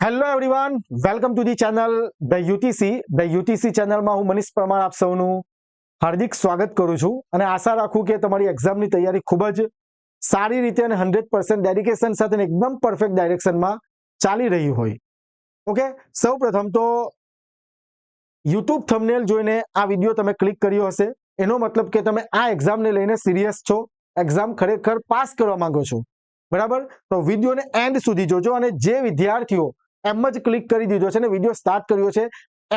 Hello everyone, welcome to the channel the UTC ચેનલમાં હું મનીષ પરમાર આપ સૌનું હાર્દિક સ્વાગત કરું છું અને આશા રાખું કે તમારી એક્ઝામની તૈયારી ખૂબ જ સારી રીતે અને 100% ડેડિકેશન સાથે એકદમ પરફેક્ટ ડાયરેક્શનમાં ચાલી રહી હોય. ઓકે, સૌ પ્રથમ તો યુટ્યુબ થંબનેલ જોઈને આ વિડીયો તમે ક્લિક કર્યો હશે, એનો મતલબ કે તમે આ એક્ઝામને લઈને સિરિયસ છો, એક્ઝામ ખરેખર પાસ કરવા માંગો છો. બરાબર, તો વિડીયોને એન્ડ સુધી જોજો અને જે વિદ્યાર્થીઓ એમ જ ક્લિક કરી દીધો છે અને વિડીયો સ્ટાર્ટ કર્યો છે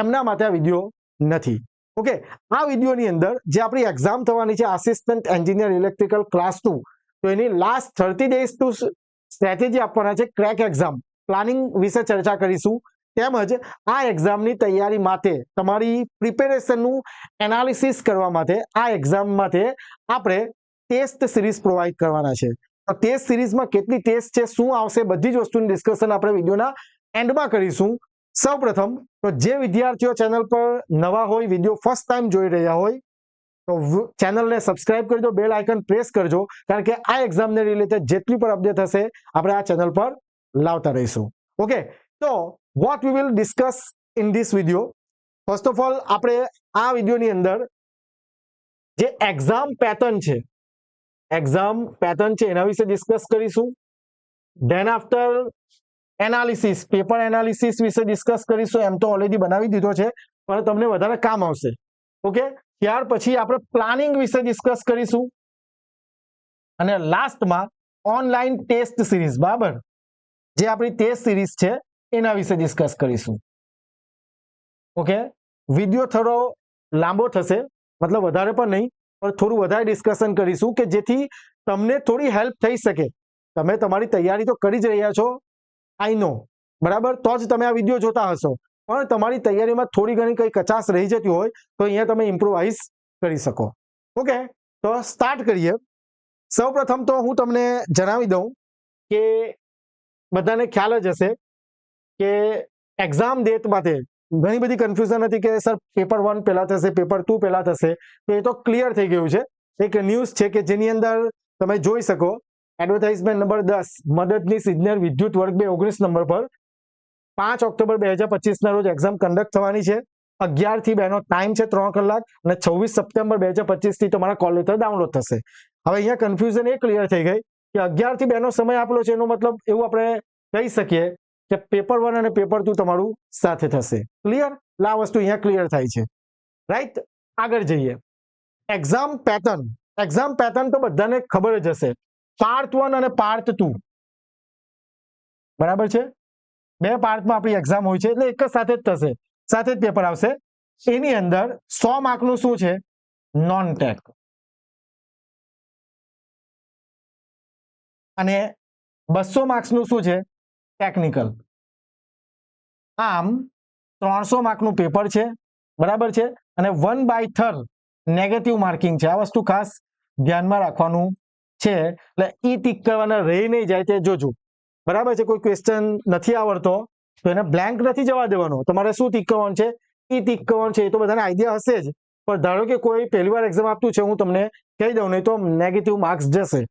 એમના માટે આ વિડીયો નથી. ઓકે, આ વિડીયોની અંદર જે આપણી એક્ઝામ થવાની છે આસિસ્ટન્ટ એન્જિનિયર ઇલેક્ટ્રિકલ ક્લાસ 2, તો એની લાસ્ટ 30 ડેઝ ટુ સ્ટ્રેટેજી આપવાના છે. ક્રેક એક્ઝામ પ્લાનિંગ વિશે ચર્ચા કરીશું, તેમજ આ એક્ઝામની તૈયારી માટે તમારી પ્રિપેરેશનનું એનાલિસિસ કરવા માટે આ એક્ઝામ માટે આપણે ટેસ્ટ સિરીઝ પ્રોવાઈડ કરવાના છે. તો ટેસ્ટ સિરીઝમાં કેટલી ટેસ્ટ છે, શું આવશે, બધી જ વસ્તુની ડિસ્કશન આપણે વિડીયોના એન્ડમાં કરીશું. સૌ પ્રથમ તો જે વિદ્યાર્થીઓ ચેનલ પર નવા હોય, વિડીયો ફર્સ્ટ ટાઈમ જોઈ રહ્યા હોય, તો ચેનલને સબસ્ક્રાઇબ કરજો, બેલ આઇકન પ્રેસ કરજો, કારણ કે આ એક્ઝામને રિલેટેડ જેટલી પણ અપડેટ હશે આપણે આ ચેનલ પર લાવતા રહીશું. ઓકે, તો what we will discuss in this video. First of all આપણે આ વિડીયોની અંદર જે એક્ઝામ પેટર્ન છે એના વિશે ડિસ્કસ કરીશું. Than after analysis, paper analysis વિશે ડિસ્કસ કરીશું. એમ તો ઓલરેડી બનાવી દીધો છે પણ તમને વધારે કામ આવશે. ઓકે, ત્યાર પછી આપણે પ્લાનિંગ વિશે ડિસ્કસ કરીશું અને લાસ્ટમાં ઓનલાઈન ટેસ્ટ સિરીઝ, બરાબર, જે આપણી ટેસ્ટ સિરીઝ છે એના વિશે ડિસ્કસ કરીશું. ઓકે, વિડીયો થોડો લાંબો થશે, મતલબ વધારે પણ નહીં, પણ થોડું વધારે ડિસ્કશન કરીશું કે જેથી તમને થોડી હેલ્પ થઈ શકે. તમે તમારી તૈયારી તો કરી જ રહ્યા છો, આઈ નો, બરાબર, તો જ તમે આ વિડીયો જોતા હશો, પણ તમારી તૈયારીમાં થોડી ઘણી કઈ કચાશ રહી જતી હોય તો અહીંયા તમે ઇમ્પ્રોવાઇઝ કરી શકો. ઓકે, તો સ્ટાર્ટ કરીએ. સૌ પ્રથમ તો હું તમને જણાવી દઉં કે બધાને ખ્યાલ જ હશે કે એક્ઝામ ડેટ માટે ઘણી બધી કન્ફ્યુઝન હતી કે સર પેપર 1 પહેલા થશે, પેપર 2 પહેલા થશે, તો એ તો ક્લિયર થઈ ગયું છે. એક ન્યૂઝ છે કે જેની અંદર તમે જોઈ શકો, એડવર્ટાઇઝમેન્ટ નંબર 10, મદદનીશ ઇજનેર વિદ્યુત વર્ગ 2 19 નંબર પર 5 ઓક્ટોબર 2025 ના રોજ એક્ઝામ કન્ડક્ટ થવાની છે. 11 થી 2 નો ટાઈમ છે, 3 કલાક, અને 26 સપ્ટેમ્બર 2025 થી તમારા કોલ લેટર ડાઉનલોડ થશે. હવે અહીંયા કન્ફ્યુઝન એ ક્લિયર થઈ ગઈ કે 11 થી 2 નો સમય આપેલો છે, એનો મતલબ એવું આપણે કહી શકીએ કે પેપર 1 અને પેપર 2 તમારું સાથે થશે. ક્લિયર? આ વસ્તુ અહીંયા ક્લિયર થાય છે, રાઈટ? આગળ જઈએ. એક્ઝામ પેટર્ન તો બધાને ખબર જ હશે. પાર્ટ 1 અને પાર્ટ 2, બરાબર છે, બે પાર્ટમાં આપણી એક્ઝામ હોય છે, એટલે એક જ સાથે જ થશે, સાથે જ પેપર આવશે. એની અંદર 100 માર્કનું શું છે? નોન ટેક, અને 200 માર્ક્સનું શું છે? ટેકનિકલ. આમ 300 માર્કનું પેપર છે, બરાબર છે, અને 1/3 નેગેટિવ માર્કિંગ છે. આ વસ્તુ ખાસ ધ્યાનમાં રાખવાનું છે, એટલે ઈ ટીક કરવાના રહી નહીં જાય તે જોજો, બરાબર છે. કોઈ ક્વેશ્ચન નથી આવડતો તો એને બ્લેન્ક નથી જવા દેવાનો, તમારે શું ટીક કરવાનું છે? ઈ ટીક કરવાનું છે. એ તો બધાને આઈડિયા હશે જ, પણ ધારો કે કોઈ પહેલી વાર એક્ઝામ આપતું છે, હું તમને કહી દઉં, નહીં તો નેગેટિવ માર્ક્સ જશે,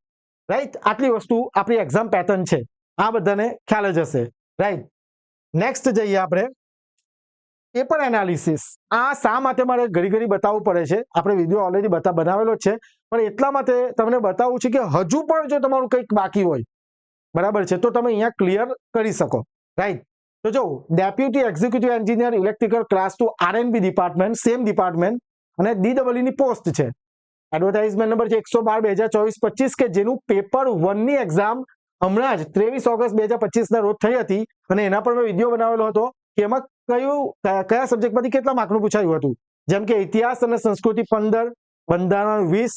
રાઈટ? આટલી વસ્તુ આપણી એક્ઝામ પેટર્ન છે, આ બધાને ખ્યાલ જ હશે, રાઈટ? નેક્સ્ટ જઈએ આપણે પેપર એનાલિસિસ. આ શા માટે મારે ઘડી બતાવવું પડે છે? આપણે વિડીયો ઓલરેડી બનાવેલો જ છે, પણ એટલા માટે તમને બતાવું છે કે હજુ પણ જો તમારું કંઈક બાકી હોય, બરાબર છે, તો તમે અહીંયા ક્લિયર કરી શકો, રાઈટ? તો જો deputy executive engineer electrical class 2 R N B department, same department, અને DEE ની પોસ્ટ છે. એડવર્ટાઇઝમેન્ટ નંબર છે 112/2024-25, કે જેનું પેપર 1 ની એક્ઝામ હમણાં જ 23 ઓગસ્ટ 2025 ના રોજ થઈ હતી, અને એના પર મેં વિડીયો બનાવેલો હતો કે એમાં કયા સબ્જેક્ટમાંથી કેટલા માર્કનું પૂછાયું હતું. જેમ કે ઇતિહાસ અને સંસ્કૃતિ 15, બંધારણ 20,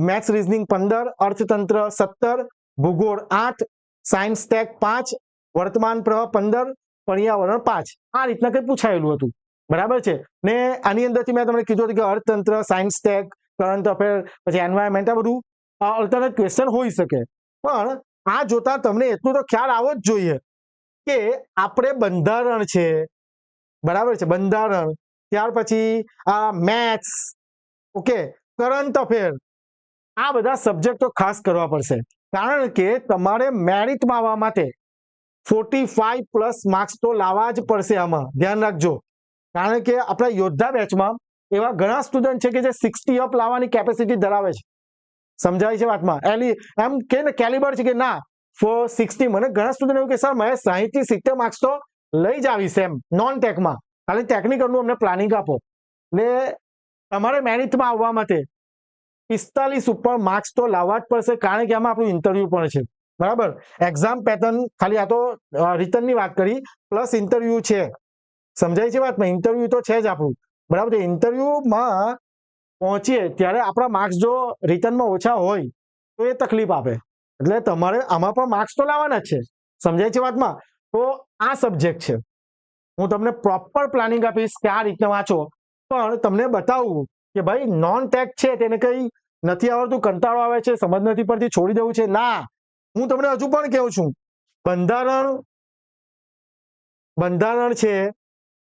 મેથ્સ રીઝનિંગ 15, અર્થતંત્ર 17, ભૂગોળ 8, સાયન્સ ટેક 5, વર્તમાન પ્રવાહ 15, પર્યાવરણ 5. આ રીતના કંઈ પૂછાયેલું હતું, બરાબર છે. ને આની અંદરથી મેં તમને કીધું હતું કે અર્થતંત્ર, સાયન્સ ટેક, કરંટ અફેર, પછી એન્વાયરમેન્ટ, આ બધું ઓલ્ટરનેટ ક્વેશ્ચન હોઈ શકે. પણ આ જોતા તમને એટલું તો ખ્યાલ આવવો જ જોઈએ કે આપણે બંધારણ છે, બરાબર છે, બંધારણ, ત્યાર પછી આ મેથ્સ, ઓકે, કરંટ અફેર, આ બધા સબ્જેક્ટો ખાસ કરવા પડશે, કારણ કે તમારે મેરિટમાં આવવા માટે 45 પ્લસ માર્ક્સ તો લાવવા જ પડશે આમાં, ધ્યાન રાખજો. કારણ કે આપણા યોદ્ધા બેચમાં એવા ઘણા સ્ટુડન્ટ છે કે જે 60 અપ લાવવાની કેપેસિટી ધરાવે છે. સમજાય છે વાતમાં? એમ કે ને કેલિબર છે કે ના 60. મને ઘણા સ્ટુડન્ટ એવું કે સર મેં 60 થી 70 માર્ક્સ તો લઈ જ આવીશ એમ નોન ટેકમાં, ખાલી ટેકનિકલનું અમને પ્લાનિંગ આપો. એટલે તમારે મેરિટમાં આવવા માટે 45 ઉપર માર્ક્સ તો લાવવા જ પડશે, કારણ કે આમાં આપણું ઇન્ટરવ્યુ પણ છે. બરાબર? એક્ઝામ પેટર્ન ખાલી આ તો રિટર્નની વાત કરી, પ્લસ ઇન્ટરવ્યુ છે. સમજાય છે વાતમાં? ઇન્ટરવ્યુ તો છે જ આપણું. બરાબર? ઇન્ટરવ્યુમાં પહોંચીએ ત્યારે આપણા માર્ક્સ જો રિટર્નમાં ઓછા હોય તો એ તકલીફ આપે. એટલે તમારે આમાં પણ માર્ક્સ તો લાવવાના જ છે. સમજાય છે વાતમાં? તો આ સબ્જેક્ટ છે, હું તમને પ્રોપર પ્લાનિંગ આપીશ કે આ રીતના વાંચો. પણ તમને બતાવું કે ભાઈ નોન ટેક છે તેને કઈ નથી આવડતું, કંટાળો આવે છે, સમજ નથી પડતી, છોડી દેવું છે, ના. હું તમને હજુ પણ કહું છું, બંધારણ છે,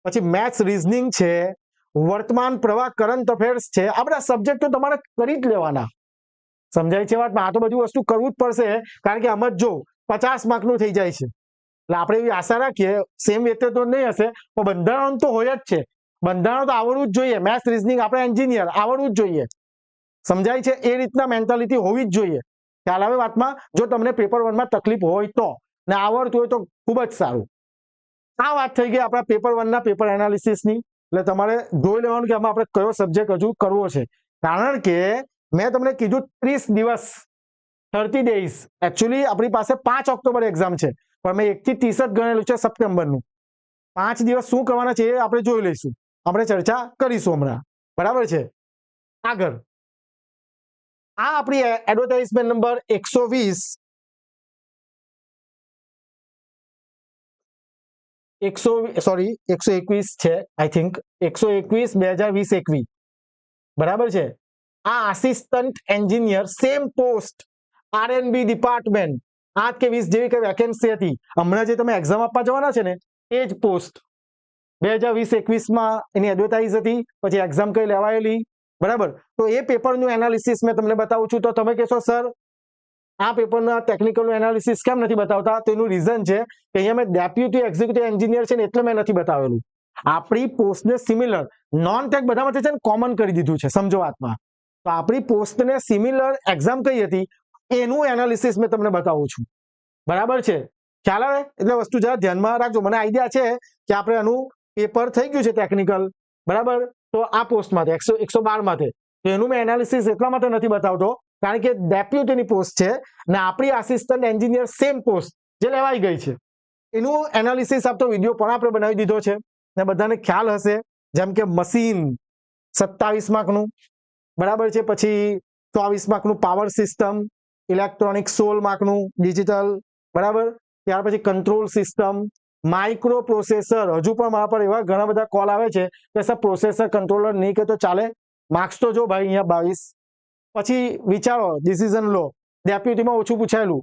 પછી મેથ્સ રીઝનિંગ છે, વર્તમાન પ્રવાહ કરંટ અફેર્સ છે, આ બધા સબ્જેક્ટ તો તમારે કરી જ લેવાના. સમજાય છે વાતમાં? આ તો બધી વસ્તુ કરવું જ પડશે, કારણ કે આમ જ જો 50 માર્કનું થઈ જાય છે. એટલે આપણે એવી આશા રાખીએ, સેમ વેતે તો નહીં હશે પણ બંધારણ તો હોય જ છે. બંધારણ તો આવડવું જ જોઈએ. મેથ્સ રીઝનિંગ આપણે એન્જિનિયર આવડવું જ જોઈએ. સમજાય છે? એ રીતના મેન્ટાલિટી હોવી જ જોઈએ. ખ્યાલ આવે વાતમાં? જો તમને પેપર 1માં તકલીફ હોય તો, ને આવડતું હોય તો ખૂબ જ સારું. આ વાત થઈ ગઈ આપણા પેપર 1ના પેપર એનાલિસિસની. એટલે તમારે જોઈ લેવાનું કે આમાં આપણે કયો સબ્જેક્ટ હજુ કરવો છે. કારણ કે મેં તમને કીધું 30 દિવસ 30 ડેઝ. એકચ્યુઅલી આપણી પાસે 5 ઓક્ટોબર એક્ઝામ છે, પણ મેં 1 થી 30 જ ગણેલું છે સપ્ટેમ્બરનું. 5 દિવસ શું કરવાના છે એ આપણે જોઈ લઈશું, આપણે ચર્ચા કરીશું હમણાં. બરાબર છે? આગળ આ આપણી એડવર્ટાઇઝમેન્ટ નંબર 120 121 છે, આઈ થિંક 121 2020-21. બરાબર છે? આ assistant engineer same post R N B department 8 કે 20 જેવી કઈ વેકેન્સી હતી. હમણાં જે તમે એક્ઝામ આપવા જવાના છે ને એ જ પોસ્ટ 2020-21માં એની એડવર્ટાઇઝ હતી, પછી એક્ઝામ કઈ લેવાયેલી. બરાબર? તો એ પેપરનું એનાલિસિસ મેં તમને બતાવું છું. તો તમે કહેશો સર આ પેપરના ટેકનિકલનું એનાલિસિસ કેમ નથી બતાવતા? તો એનું રીઝન છે કે અહીંયા મેં ડેપ્યુટી એક્ઝિક્યુટિવ એન્જિનિયર છે ને એટલે મેં નથી બતાવેલું. આપણી પોસ્ટને સિમિલર નોન ટેક બધામાંથી છે ને કોમન કરી દીધું છે. સમજો વાતમાં? તો આપણી પોસ્ટને સિમિલર એક્ઝામ કઈ હતી એનું એનાલિસિસ મેં તમને બતાવું છું. બરાબર છે? ખ્યાલ આવે? એટલે વસ્તુ જરા ધ્યાનમાં રાખજો. મને આઈડિયા છે કે આપણે આનું પેપર થઈ ગયું છે ટેકનિકલ. બરાબર? તો આ પોસ્ટ માટે 112 માટે તો એનું મેં એનાલિસિસ એટલા માટે નથી બતાવતો કારણ કે ડેપ્યુટીની પોસ્ટ છે ને આપણી આસિસ્ટન્ટ એન્જિનિયર સેમ પોસ્ટ જે લેવાઈ ગઈ છે એનું એનાલિસિસ આપતો વિડીયો પણ આપણે બનાવી દીધો છે ને બધાને ખ્યાલ હશે. જેમ કે મશીન 27 માર્કનું. બરાબર છે? પછી 24 માર્કનું પાવર સિસ્ટમ, ઇલેક્ટ્રોનિક 16 માર્કનું ડિજિટલ. બરાબર? ત્યાર પછી કંટ્રોલ સિસ્ટમ, માઇક્રો પ્રોસેસર. હજુ પણ મારા પર એવા ઘણા બધા કોલ આવે છે કે સર પ્રોસેસર કંટ્રોલર નહીં કે તો ચાલે? માર્ક્સ તો જો ભાઈ અહીંયા 22. પછી વિચારો ડિસિઝન લો, ડેપ્યુટીમાં ઓછું પૂછાયેલું,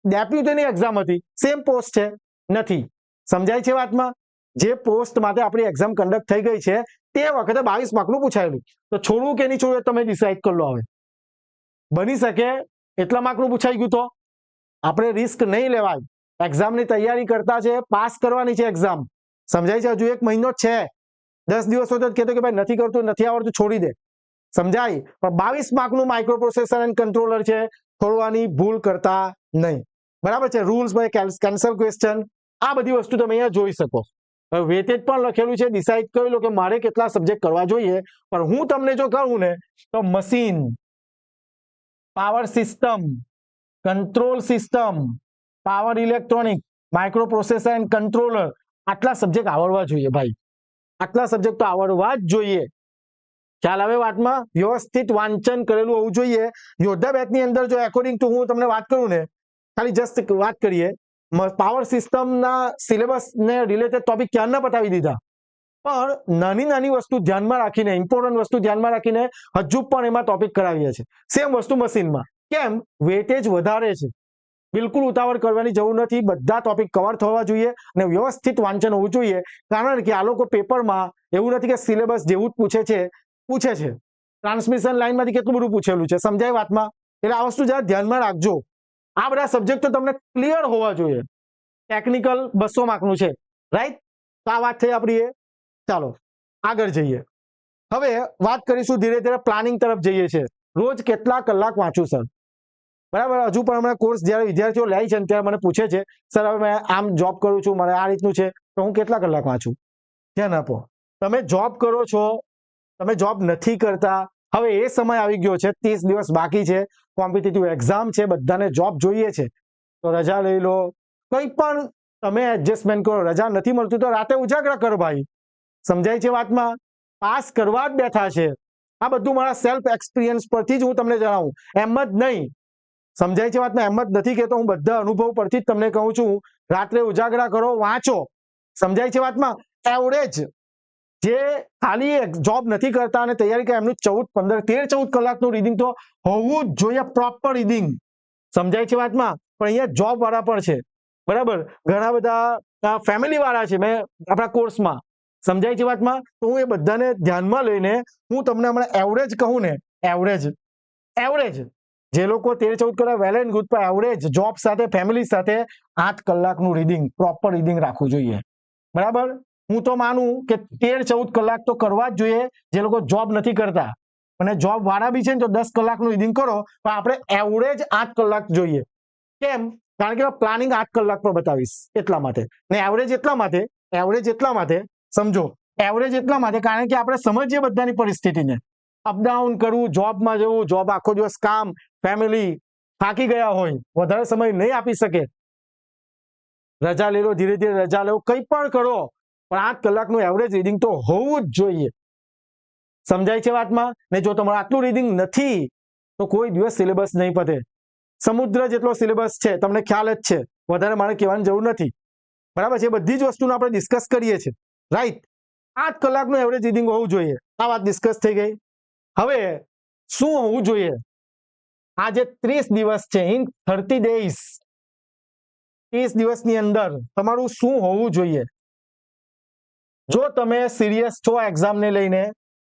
ડેપ્યુટીની એક્ઝામ હતી, સેમ પોસ્ટ છે, નથી. સમજાય છે વાતમાં? જે પોસ્ટ માટે આપણી એક્ઝામ કન્ડક્ટ થઈ ગઈ છે તે વખતે 22 માર્કનું પૂછાયેલું. તો છોડવું કે નહીં છોડવું તમે ડિસાઈડ કરી લો. હવે બની શકે એટલા માર્કનું પૂછાઈ ગયું તો આપણે રિસ્ક નહીં લેવાય. એક્ઝામની તૈયારી કરતા છે, પાસ કરવાની છે એક્ઝામ. સમજાય છે? હજુ 1 મહિનો છે, 10 દિવસ તો કહેતો કે ભાઈ નથી કરતું, નથી આવડતું, છોડી દે. સમજાય? પણ 22 માર્કનું માઇક્રો પ્રોસેસર એન્ડ કંટ્રોલર છે, છોડવાની ભૂલ કરતા નહીં. બરાબર છે? રૂલ્સ બાય કેન્સલ ક્વેશ્ચન, આ બધી વસ્તુ તમે અહીંયા જોઈ શકો. વેટેજ પણ લખેલું છે, ડિસાઈડ કરી લો કે મારે કેટલા સબ્જેક્ટ કરવા જોઈએ. પણ હું તમને જો કહું ને તો machine, power system, control system, power electronic, micro processor and controller, આટલા સબ્જેક્ટ આવડવા જોઈએ ભાઈ. આટલા સબ્જેક્ટ તો આવડવા જ જોઈએ. ખ્યાલ આવે વાતમાં? વ્યવસ્થિત વાંચન કરેલું હોવું જોઈએ. યોદ્ધા બેચની અંદર જો એકોર્ડિંગ ટુ હું તમને વાત કરું ને, ખાલી જસ્ટ વાત કરીએ, પાવર સિસ્ટમના સિલેબસને રિલેટેડ ટોપિક ક્યારના પતાવી દીધા, પણ નાની નાની વસ્તુ ધ્યાનમાં રાખીને, ઇમ્પોર્ટન્ટ વસ્તુ ધ્યાનમાં રાખીને હજુ પણ એમાં ટોપિક કરાવીએ છીએ. સેમ વસ્તુ મશીનમાં. કેમ? વેટેજ વધારે છે. બિલકુલ ઉતાવળ કરવાની જરૂર નથી. બધા ટોપિક કવર થવા જોઈએ અને વ્યવસ્થિત વાંચન હોવું જોઈએ. કારણ કે આ લોકો પેપરમાં એવું નથી કે સિલેબસ જેવું જ પૂછે છે. ટ્રાન્સમિશન લાઈનમાંથી કેટલું બધું પૂછેલું છે. સમજાય વાતમાં? એટલે આ વસ્તુ જરા ધ્યાનમાં રાખજો. આ બધા સબ્જેક્ટ તો તમને ક્લિયર હોવા જોઈએ. ટેકનિકલ 200 માર્કનું છે, રાઈટ? તો આ વાત થઈ આપણી એ. ચાલો આગળ જઈએ. હવે વાત કરીશું ધીરે ધીરે પ્લાનિંગ તરફ જઈએ છીએ. રોજ કેટલા કલાક વાંચું સર? બરાબર. હજુ પણ હમણાં કોર્સ જ્યારે વિદ્યાર્થીઓ લે છે ત્યારે મને પૂછે છે, સર હવે મેં આમ જોબ કરું છું, મને આ રીતનું છે, તો હું કેટલા કલાક વાંચું? ધ્યાન આપો. તમે જોબ કરો છો, તમે જોબ નથી કરતા, હવે એ સમય આવી ગયો છે, 30 દિવસ બાકી છે, કોમ્પિટિટિવ એક્ઝામ છે, બધાને જોબ જોઈએ છે, તો રજા લઈ લો, કંઈ પણ તમે એડજસ્ટમેન્ટ કરો. રજા નથી મળતી તો રાતે ઉજાગરા કરો ભાઈ. સમજાય છે વાતમાં? પાસ કરવા જ બેઠા છે. આ બધું મારા સેલ્ફ એક્સપિરિયન્સ પરથી જ હું તમને જણાવું, એમ જ નહીં. સમજાય છે વાતમાં? એમ જ નથી કહેતો, હું બધા અનુભવ પરથી જ તમને કહું છું. રાત્રે ઉજાગરા કરો, વાંચો. સમજાય છે વાતમાં? એવરેજ જે ખાલી જોબ નથી કરતા અને તૈયારી કરે એમનું 14, 15, 13, 14 કલાકનું રીડિંગ તો હોવું જ જોઈએ, પ્રોપર રીડિંગ. સમજાય છે વાતમાં? પણ અહીંયા જોબ વાળા પણ છે, બરાબર? ઘણા બધા ફેમિલી વાળા છે મેં આપણા કોર્સમાં. સમજાય છે વાતમાં? તો હું એ બધાને ધ્યાનમાં લઈને હું તમને હમણાં એવરેજ કહું ને, એવરેજ જે લોકો 13, 14 કલાક વેલ એન્ડ ગુડ, પણ એવરેજ જોબ સાથે ફેમિલી સાથે 8 કલાકનું રીડિંગ, પ્રોપર રીડિંગ રાખવું જોઈએ, બરાબર? હું તો માનું કે 13, 14 કલાક તો કરવા જ જોઈએ જે લોકો જોબ નથી કરતા. અને જોબ વાળા બી છે ને તો 10 કલાકનું રીડિંગ કરો, પણ આપણે એવરેજ 8 કલાક જોઈએ. કેમ? કારણ કે પ્લાનિંગ 8 કલાક પર બતાવીશ એટલા માટે. ને એવરેજ એટલા માટે સમજો, એવરેજ એટલા માટે કારણ કે આપણે સમજીએ બધાની પરિસ્થિતિને. અપડાઉન કરવું, જોબમાં જવું, જોબ આખો દિવસ કામ, ફેમિલી, થાકી ગયા હોય, વધારે સમય નહીં આપી શકે, રજા લઈ લો, ધીરે ધીરે રજા લો, કંઈ પણ કરો, પણ 8 કલાકનું એવરેજ રીડિંગ તો હોવું જ જોઈએ. સમજાય છે વાતમાં? ને જો તમારે આટલું રીડિંગ નથી તો કોઈ દિવસ સિલેબસ નહીં પતે. સમુદ્ર જેટલો સિલેબસ છે, તમને ખ્યાલ જ છે, વધારે મારે કહેવાની જરૂર નથી, બરાબર છે? બધી જ વસ્તુનો આપણે ડિસ્કસ કરીએ છીએ, રાઈટ? 8 કલાકનું એવરેજ રીડિંગ હોવું જોઈએ. આ વાત ડિસ્કસ થઈ ગઈ. હવે શું હોવું જોઈએ? આ જે 30 દિવસ છે, ઇન 30 ડેઝ, 30 દિવસની અંદર તમારું શું હોવું જોઈએ? જો તમે સિરિયસ છો એક્ઝામને લઈને,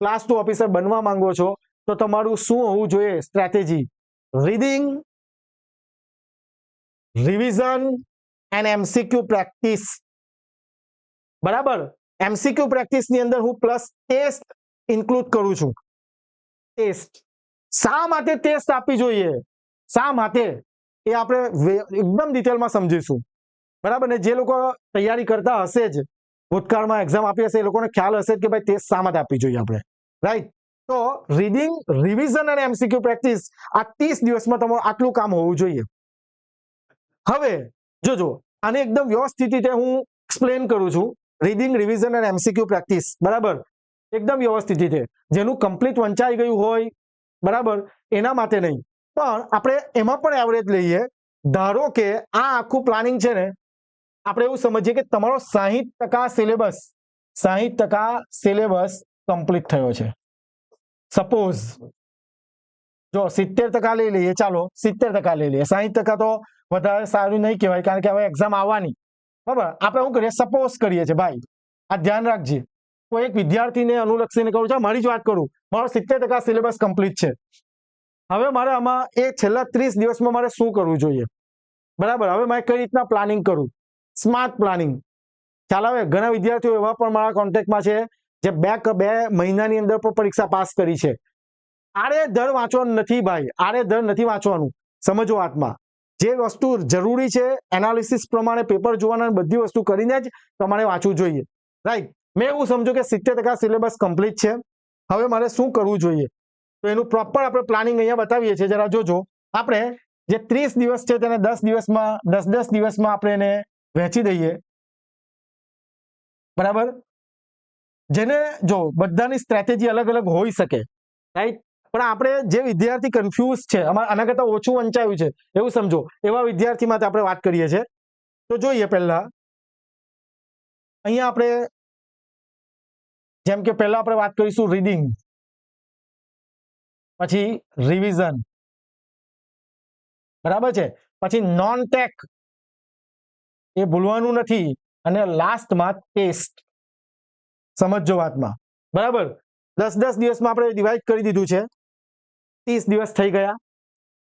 ક્લાસ 2 ઓફિસર બનવા માંગો છો, તો તમારું શું હોવું જોઈએ strategy? Reading, revision and MCQ practice. બરાબર? એમસીક્યુ પ્રેક્ટિસની અંદર હું પ્લસ ટેસ્ટ ઇન્ક્લુડ કરું છું. ટેસ્ટ શા માટે ટેસ્ટ આપવી જોઈએ, શા માટે, એ આપણે એકદમ ડિટેલમાં સમજીશું, બરાબર? ને જે લોકો તૈયારી કરતા હશે જ, ભૂતકાળમાં એક્ઝામ આપી હશે, એ લોકોને ખ્યાલ હશે કે ભાઈ ટેસ્ટ શા માટે આપવી જોઈએ આપણે, રાઈટ? તો રીડિંગ, રિવિઝન અને એમસીક્યુ પ્રેક્ટિસ, આ 30 દિવસમાં તમારું આટલું કામ હોવું જોઈએ. હવે જોજો, આને એકદમ વ્યવસ્થિત રીતે હું એક્સપ્લેન કરું છું. રીડિંગ, રિવિઝન અને એમસીક્યુ પ્રેક્ટિસ, બરાબર? એકદમ વ્યવસ્થિત રીતે, જેનું કમ્પ્લીટ વંચાઈ ગયું હોય, બરાબર, એના માટે નહીં, પણ આપણે એમાં પણ એવરેજ લઈએ. ધારો કે આ આખું પ્લાનિંગ છે ને, આપણે એવું સમજીએ કે તમારો 60% સિલેબસ કમ્પ્લીટ થયો છે. સપોઝ જો 70% લઈ લઈએ, ચાલો 70% લઈ લઈએ, 60% તો વધારે સારું નહીં કહેવાય કારણ કે હવે એક્ઝામ આવવાની, બરાબર? આપણે શું કરીએ, સપોઝ કરીએ છીએ ભાઈ, આ ધ્યાન રાખજે. કોઈ એક વિદ્યાર્થીને અનુલક્ષીને કહું છું, મારી જ વાત કરું, મારો 70% સિલેબસ કમ્પ્લીટ છે. હવે મારે આમાં એ છેલ્લા 30 દિવસમાં મારે શું કરવું જોઈએ, બરાબર? હવે મારે કઈ રીતના પ્લાનિંગ કરું? Smart planning. ખ્યાલ આવે? ઘણા વિદ્યાર્થીઓ એવા પણ મારા કોન્ટેક્ટમાં છે જે બે મહિનાની અંદર પણ પરીક્ષા પાસ કરી છે. આડેધડ વાંચવાનું નથી ભાઈ, આડેધડ નથી વાંચવાનું. સમજો વાતમાં, જે વસ્તુ જરૂરી છે એનાલિસિસ પ્રમાણે પેપર જોવાના, બધી વસ્તુ કરીને જ તમારે વાંચવું જોઈએ, રાઈટ? મેં એવું સમજો કે 70% સિલેબસ કમ્પ્લીટ છે. હવે મારે શું કરવું જોઈએ? તો એનું પ્રોપર આપણે પ્લાનિંગ અહીંયા બતાવીએ છીએ, જરા જોજો. આપણે જે 30 દિવસ છે તેને 10 દિવસમાં, 10 દિવસમાં આપણે એને વહેંચી દઈએ, બરાબર? જેને જો બધાની સ્ટ્રેટેજી અલગ અલગ હોઈ શકે, રાઈટ? પણ આપણે જે વિદ્યાર્થી કન્ફ્યુઝ છે, આના કરતા ઓછું વંચાયું છે એવું સમજો, એવા વિદ્યાર્થી માટે આપણે વાત કરીએ છીએ. તો જોઈએ પહેલા અહીંયા આપણે, જેમ કે પહેલા આપણે વાત કરીશું રીડિંગ, પછી રિવિઝન, બરાબર છે? પછી નોન ટેક, એ ભૂલવાનું નથી, અને લાસ્ટમાં ટેસ્ટ. સમજો વાતમાં, બરાબર? 10 દિવસમાં આપણે ડિવાઈડ કરી દીધું છે. 30 દિવસ થઈ ગયા.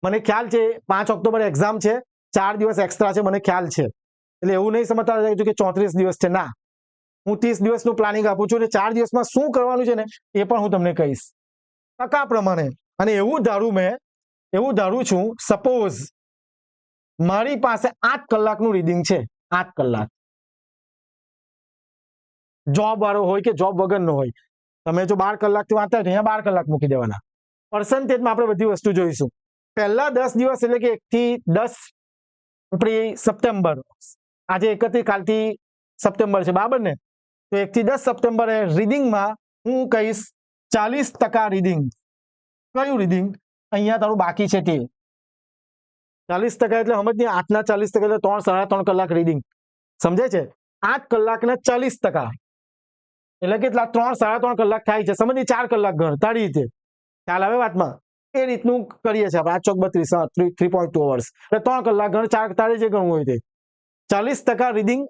મને ખ્યાલ છે 5 ઓક્ટોબર એક્ઝામ છે, 4 દિવસ એક્સ્ટ્રા છે, મને ખ્યાલ છે, એટલે એવું નહીં સમજતા રહેજો કે 34 દિવસ છે, ના, હું 30 દિવસનું પ્લાનિંગ આપું છું અને 4 દિવસમાં શું કરવાનું છે ને એ પણ હું તમને કહીશ ટકા પ્રમાણે. અને એવું ધારું છું, સપોઝ મારી પાસે 8 કલાકનું રીડિંગ છે, 8 કલાક, જોબ વાળો હોય કે જોબ વગરનો હોય, તમે જો 12 કલાકથી વાંચતા હોય તો અહીંયા 12 કલાક મૂકી દેવાના. પર્સન્ટેજમાં આપણે બધી વસ્તુ જોઈશું. પહેલા 10 દિવસ એટલે કે 1 થી 10 સપ્ટેમ્બર, આજે 31 કાલથી સપ્ટેમ્બર છે, બરાબર ને? તો 1 થી 10 સપ્ટેમ્બરે રીડિંગમાં હું કહીશ 40% રીડિંગ. કયું રીડિંગ? અહીંયા તારું બાકી છે તે 40% એટલે સમજ નહીં, 8 ના 40% એટલે 3 સાડા 3 કલાક રીડિંગ, સમજે છે? 8 કલાકના 40% એટલે કેટલા? 3 સાડા 3 કલાક થાય છે, સમજ નહીં? 4 કલાક ગણ, તારી રીતે ખ્યાલ આવે વાતમાં? એ રીતનું કરીએ છીએ આપણે. 8 ચોક 32, 3.2 અવર્સ એટલે 3 કલાક ગણ, 4 તારે જે ગણવું હોય તે. 40% રીડિંગ,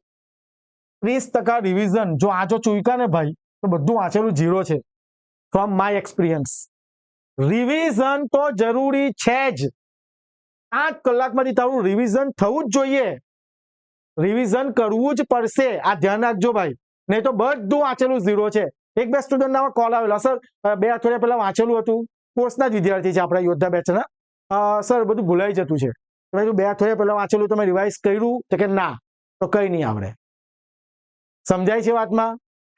30% રિવિઝન. જો આ જો ચૂક્યા ને ભાઈ તો બધું વાંચેલું ઝીરો છે, ફ્રોમ માય એક્સપિરિયન્સ. રિવિઝન તો જરૂરી છે જ. 8 કલાકમાંથી તારું રિવિઝન થવું જ જોઈએ, રિવિઝન કરવું જ પડશે. આ ધ્યાન રાખજો ભાઈ, નહીં તો બધું વાંચેલું ઝીરો છે. એક બે સ્ટુડન્ટના કોલ આવેલા, સર 2 અઠવાડિયા પહેલા વાંચેલું હતું, કોર્સના જ વિદ્યાર્થી છે આપણા યોદ્ધા બેચના, સર બધું ભૂલાઈ જતું છે. 2 અઠવાડિયા પહેલા વાંચેલું તમે રિવાઇઝ કર્યું? તો કે ના, તો કઈ નહીં આવડે. સમજાય છે વાતમાં?